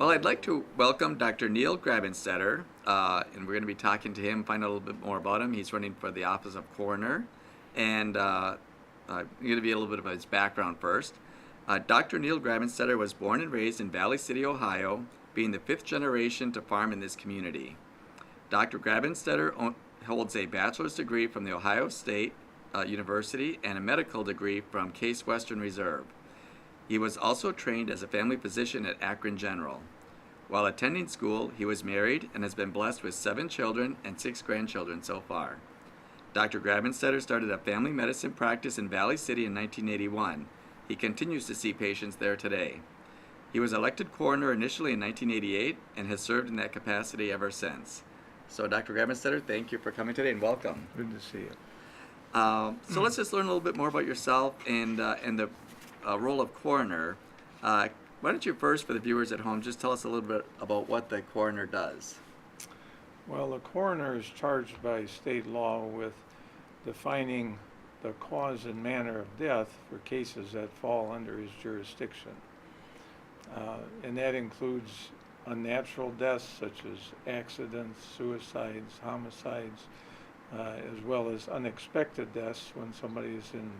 Well, I'd like to welcome Dr. Neil Grabenstetter, and we're going to be talking to him, find out a little bit more about him. He's running for the office of coroner, and I'm going to be a little bit of his background first. Dr. Neil Grabenstetter was born and raised in Valley City, Ohio, being the fifth generation to farm in this community. Dr. Grabenstetter holds a bachelor's degree from the Ohio State University and a medical degree from Case Western Reserve. He was also trained as a family physician at Akron General. While attending school, he was married and has been blessed with 7 children and 6 grandchildren so far. Dr. Grabenstetter started a family medicine practice in Valley City in 1981. He continues to see patients there today. He was elected coroner initially in 1988 and has served in that capacity ever since. So Dr. Grabenstetter, thank you for coming today and welcome. Good to see you. So let's just learn a little bit more about yourself and the role of coroner. Why don't you first, for the viewers at home, just tell us a little bit about what the coroner does? Well, the coroner is charged by state law with defining the cause and manner of death for cases that fall under his jurisdiction. And that includes unnatural deaths such as accidents, suicides, homicides, as well as unexpected deaths when somebody is in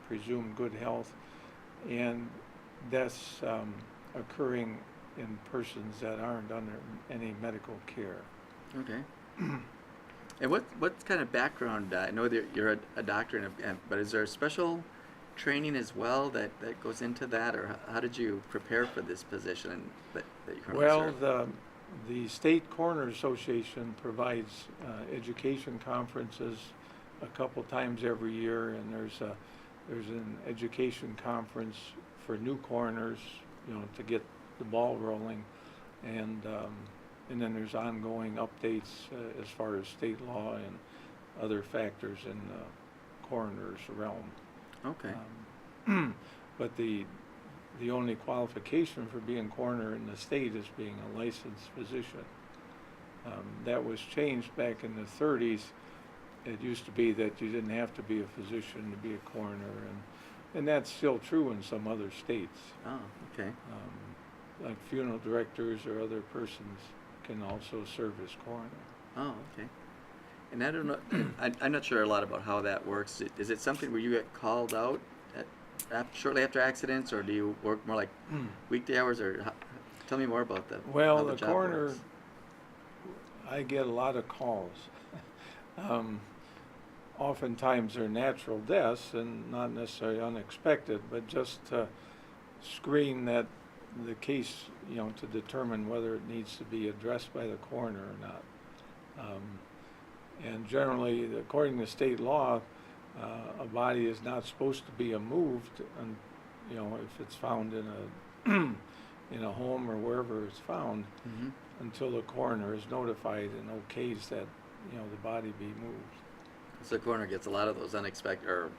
presumed good health, and deaths occurring in persons that aren't under any medical care. Okay. And what kind of background, I know that you're a doctor, but is there a special training as well that goes into that, or how did you prepare for this position that you currently serve? Well, the State Coroner Association provides education conferences a couple times every year, and there's an education conference for new coroners, to get the ball rolling, and then there's ongoing updates as far as state law and other factors in the coroner's realm. Okay. But the only qualification for being coroner in the state is being a licensed physician. That was changed back in the 30s. It used to be that you didn't have to be a physician to be a coroner, and that's still true in some other states. Oh, okay. Like funeral directors or other persons can also serve as coroner. Oh, okay. And I don't know, I'm not sure a lot about how that works. Is it something where you get called out shortly after accidents, or do you work more like weekday hours, or tell me more about that? Well, the coroner, I get a lot of calls. Oftentimes they're natural deaths and not necessarily unexpected, but just to screen the case, to determine whether it needs to be addressed by the coroner or not. And generally, according to state law, a body is not supposed to be moved, and if it's found in a home or wherever it's found, until the coroner is notified and okays that the body be moved. So the coroner gets a lot of those unexpected or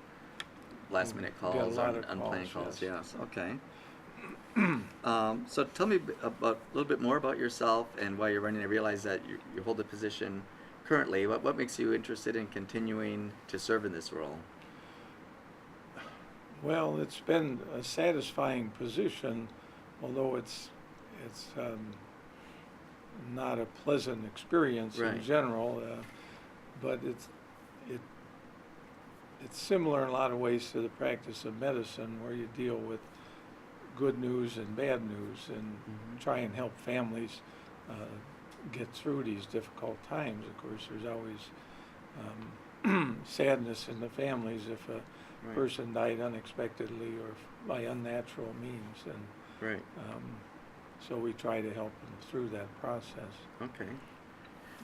last-minute calls, unplanned calls. Yes. Okay. So tell me a little bit more about yourself and why you're running. I realize that you hold a position currently. What makes you interested in continuing to serve in this role? Well, it's been a satisfying position, although it's not a pleasant experience in general, but it's similar in a lot of ways to the practice of medicine, where you deal with good news and bad news and try and help families get through these difficult times. Of course, there's always sadness in the families if a person died unexpectedly or by unnatural means, and so we try to help them through that process. Okay.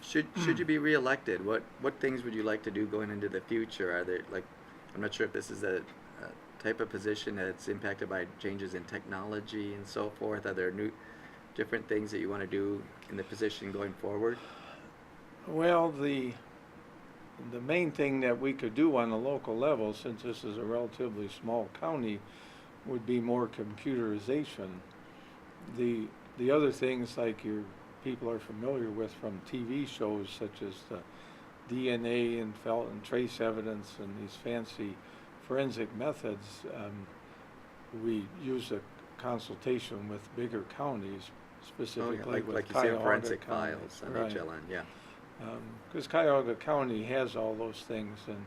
Should you be reelected, what things would you like to do going into the future? Are there, I'm not sure if this is a type of position that's impacted by changes in technology and so forth. Are there different things that you want to do in the position going forward? Well, the main thing that we could do on the local level, since this is a relatively small county, would be more computerization. The other things, like your people are familiar with from TV shows, such as the DNA and trace evidence and these fancy forensic methods, we use a consultation with bigger counties, specifically with like you say, Cuyahoga forensic County. files on Right. HLN, yeah. Because Cuyahoga County has all those things, and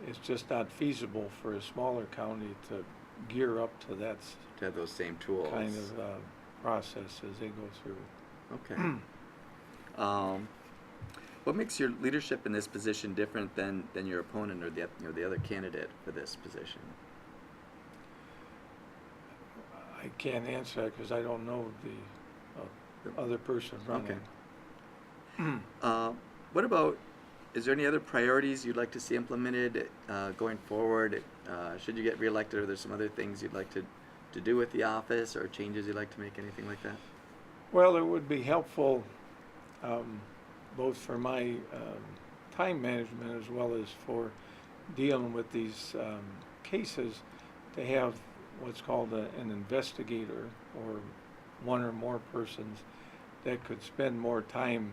it's just not feasible for a smaller county to gear up to that To have those same tools. kind of process as they go through. Okay. What makes your leadership in this position different than your opponent or the other candidate for this position? I can't answer that because I don't know the other person running. Okay. What about, is there any other priorities you'd like to see implemented going forward? Should you get reelected, or there's some other things you'd like to do with the office, or changes you'd like to make, anything like that? Well, it would be helpful both for my time management as well as for dealing with these cases to have what's called an investigator, or one or more persons that could spend more time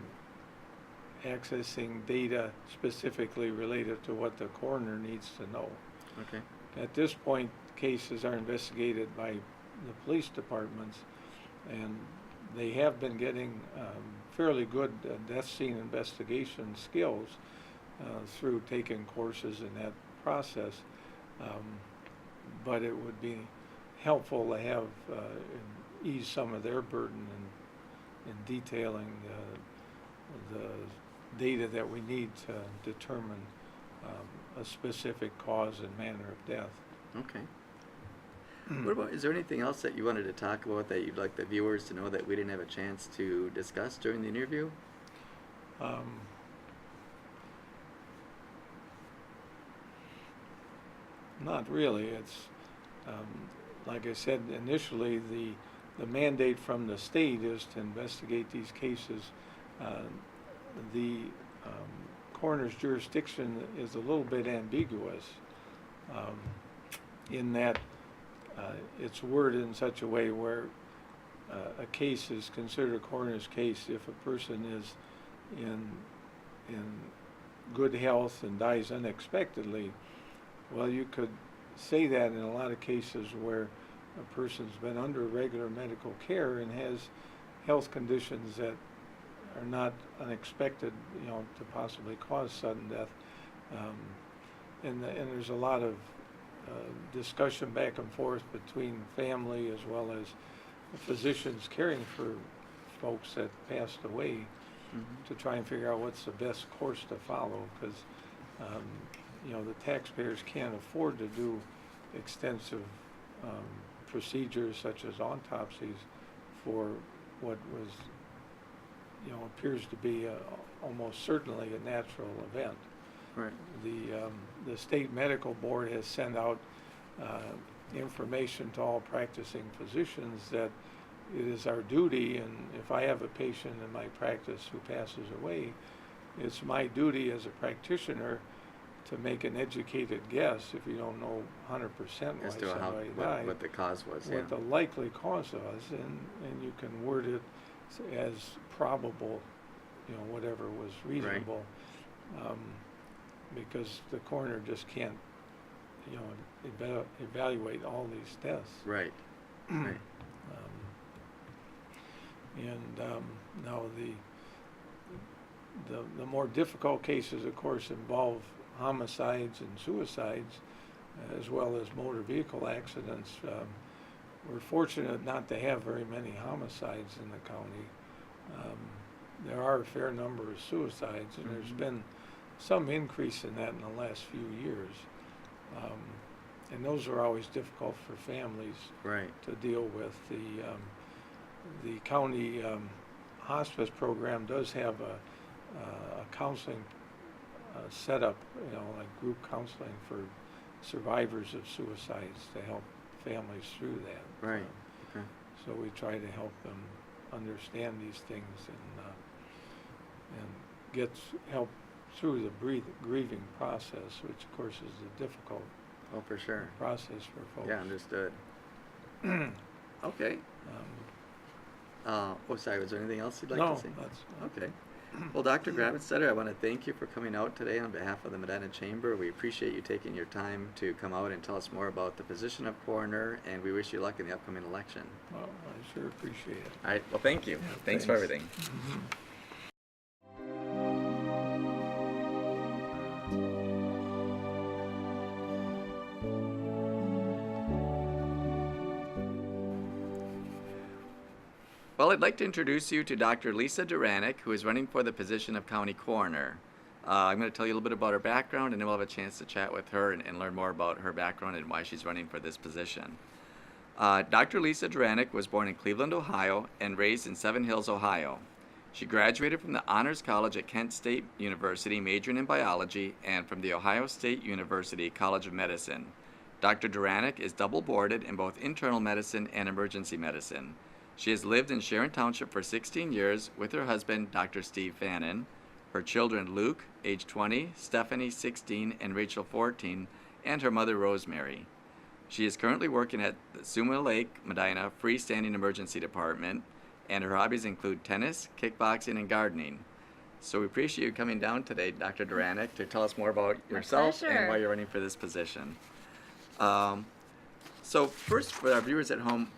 accessing data specifically related to what the coroner needs to know. Okay. At this point, cases are investigated by the police departments, and they have been getting fairly good death scene investigation skills through taking courses in that process. But it would be helpful to have ease some of their burden in detailing the data that we need to determine a specific cause and manner of death. Okay. What about, is there anything else that you wanted to talk about that you'd like the viewers to know that we didn't have a chance to discuss during the interview? Not really. It's like I said initially, the mandate from the state is to investigate these cases. The coroner's jurisdiction is a little bit ambiguous in that it's worded in such a way where a case is considered a coroner's case if a person is in good health and dies unexpectedly. Well, you could say that in a lot of cases where a person's been under regular medical care and has health conditions that are not unexpected, to possibly cause sudden death. And there's a lot of discussion back and forth between family as well as physicians caring for folks that passed away to try and figure out what's the best course to follow, because the taxpayers can't afford to do extensive procedures such as autopsies for what was, appears to be almost certainly a natural event. Right. The state medical board has sent out information to all practicing physicians that it is our duty, and if I have a patient in my practice who passes away, it's my duty as a practitioner to make an educated guess, if you don't know 100% why somebody died, what the cause was, what the likely cause was, and you can word it as probable, whatever was reasonable, because the coroner just can't, evaluate all these deaths. Right. Right. Now the more difficult cases, of course, involve homicides and suicides, as well as motor vehicle accidents. We're fortunate not to have very many homicides in the county. There are a fair number of suicides, and there's been some increase in that in the last few years. And those are always difficult for families to deal with. The county hospice program does have a counseling setup, like group counseling for survivors of suicides to help families through that. Right. Okay. So we try to help them understand these things and get help through the grieving process, which of course is a difficult for sure process for folks. Yeah, understood. Okay. Sorry, was there anything else you'd like to say? No, that's okay. Well, Dr. Grabenstetter, I want to thank you for coming out today on behalf of the Medina Chamber. We appreciate you taking your time to come out and tell us more about the position of coroner, and we wish you luck in the upcoming election. Well, I sure appreciate it. All right, well, thank you. Yeah, Thanks for everything. Well, I'd like to introduce you to Dr. Lisa Deranek, who is running for the position of county coroner. I'm going to tell you a little bit about her background, and then we'll have a chance to chat with her and learn more about her background and why she's running for this position. Dr. Lisa Deranek was born in Cleveland, Ohio, and raised in Seven Hills, Ohio. She graduated from the Honors College at Kent State University, majoring in biology, and from the Ohio State University College of Medicine. Dr. Deranek is double boarded in both internal medicine and emergency medicine. She has lived in Sharon Township for 16 years with her husband, Dr. Steve Fannin, her children Luke, age 20, Stephanie, 16, and Rachel, 14, and her mother, Rosemary. She is currently working at the Suma Lake, Medina Freestanding Emergency Department, and her hobbies include tennis, kickboxing, and gardening. So we appreciate you coming down today, Dr. Deranek, to tell us more about yourself and why you're running for this position. So first, for our viewers at home,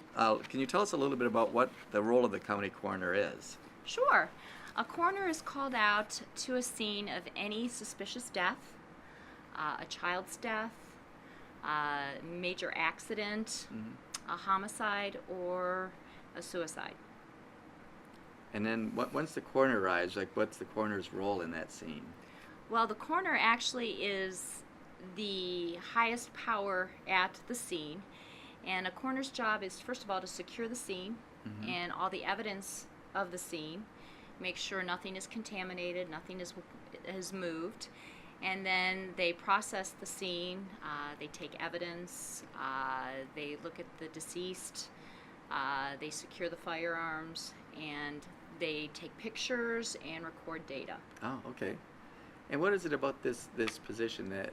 can you tell us a little bit about what the role of the county coroner is? Sure. A coroner is called out to a scene of any suspicious death, a child's death, a major accident, a homicide, or a suicide. And then once the coroner arrives, what's the coroner's role in that scene? Well, the coroner actually is the highest power at the scene. And a coroner's job is, first of all, to secure the scene and all the evidence of the scene, make sure nothing is contaminated, nothing is moved, and then they process the scene, they take evidence, they look at the deceased, they secure the firearms, and they take pictures and record data. Oh, okay. And what is it about this position that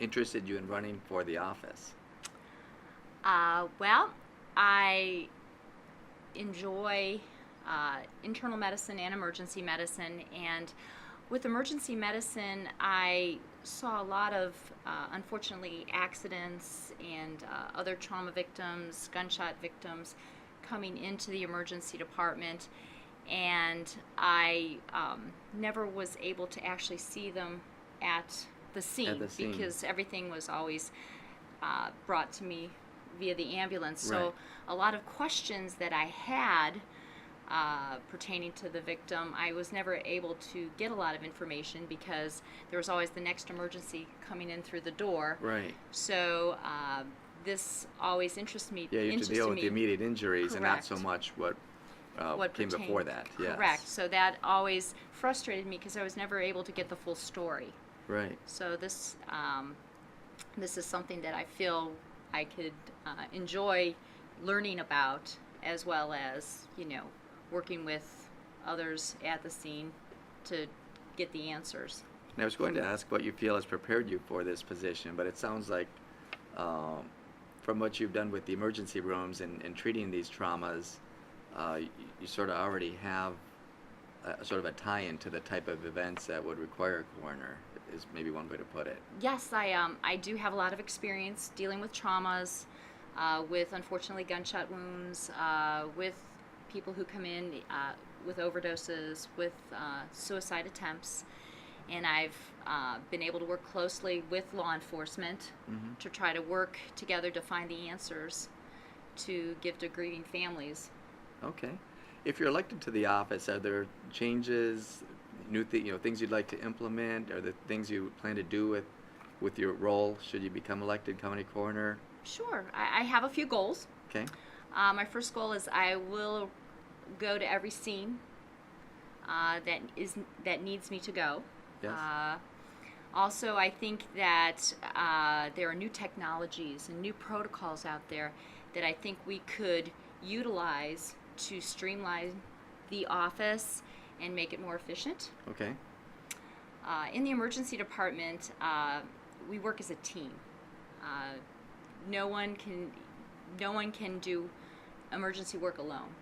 interested you in running for the office? Well, I enjoy internal medicine and emergency medicine, and with emergency medicine, I saw a lot of, unfortunately, accidents and other trauma victims, gunshot victims coming into the emergency department, and I never was able to actually see them at the scene, because everything was always brought to me via the ambulance. So a lot of questions that I had pertaining to the victim, I was never able to get a lot of information because there was always the next emergency coming in through the door. Right. So this always interested me. Yeah, you have to deal with the immediate injuries. Correct. And not so much what came before that. Yes. Correct. So that always frustrated me because I was never able to get the full story. Right. So this is something that I feel I could enjoy learning about, as well as, working with others at the scene to get the answers. And I was going to ask what you feel has prepared you for this position, but it sounds like from what you've done with the emergency rooms and treating these traumas, you sort of already have sort of a tie-in to the type of events that would require a coroner, is maybe one way to put it. Yes, I do have a lot of experience dealing with traumas, with unfortunately gunshot wounds, with people who come in with overdoses, with suicide attempts, and I've been able to work closely with law enforcement to try to work together to find the answers to give to grieving families. Okay. If you're elected to the office, are there changes, things you'd like to implement? Are there things you plan to do with your role should you become elected county coroner? Sure. I have a few goals. Okay. My first goal is I will go to every scene that needs me to go. Yes. Also, I think that there are new technologies and new protocols out there that I think we could utilize to streamline the office and make it more efficient. Okay. In the emergency department, we work as a team. No one can do emergency work alone.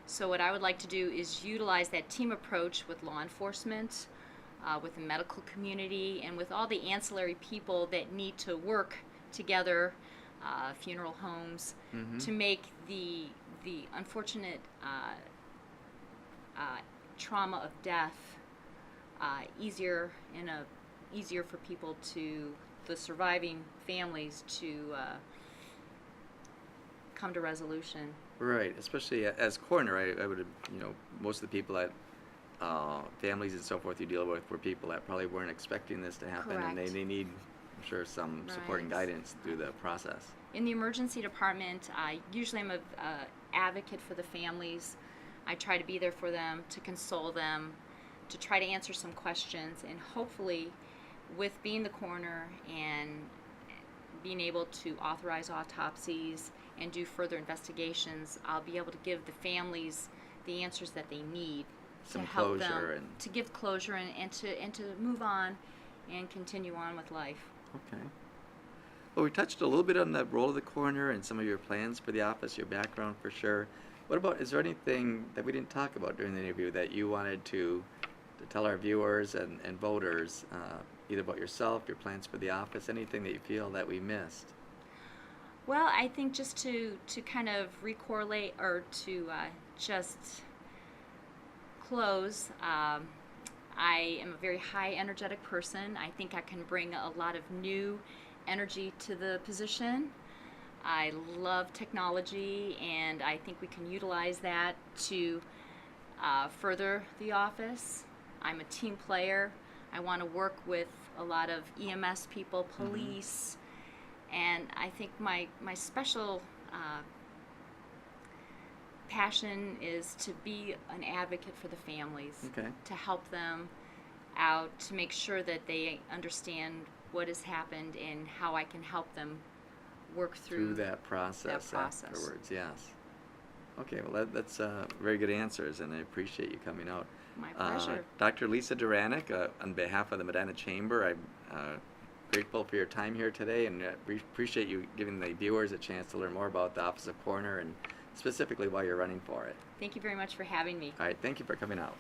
So what I would like to do is utilize that team approach with law enforcement, with the medical community, and with all the ancillary people that need to work together, funeral homes, to make the unfortunate trauma of death easier for people to, the surviving families, to come to resolution. Right, especially as coroner, I would, most of the people that families and so forth you deal with were people that probably weren't expecting this to happen, and Correct. they need, I'm sure, some supporting Right. guidance through the process. In the emergency department, usually I'm a advocate for the families. I try to be there for them, to console them, to try to answer some questions, and hopefully, with being the coroner and being able to authorize autopsies and do further investigations, I'll be able to give the families the answers that they need Some to help closure them, and- to give closure and to move on and continue on with life. Okay. Well, we touched a little bit on the role of the coroner and some of your plans for the office, your background for sure. What about, is there anything that we didn't talk about during the interview that you wanted to tell our viewers and voters, either about yourself, your plans for the office, anything that you feel that we missed? Well, I think just to kind of recorrelate, or to just close, I am a very high energetic person. I think I can bring a lot of new energy to the position. I love technology, and I think we can utilize that to further the office. I'm a team player. I want to work with a lot of EMS people, police, and I think my special passion is to be an advocate for the families, Okay. to help them out, to make sure that they understand what has happened and how I can help them work Through that process afterwards, yes. Okay, well that's very good answers, and I appreciate you coming out. My pleasure. Dr. Lisa Deranek, on behalf of the Medina Chamber, I'm grateful for your time here today, and appreciate you giving the viewers a chance to learn more about the Office of Coroner and specifically why you're running for it. Thank you very much for having me. All right, thank you for coming out.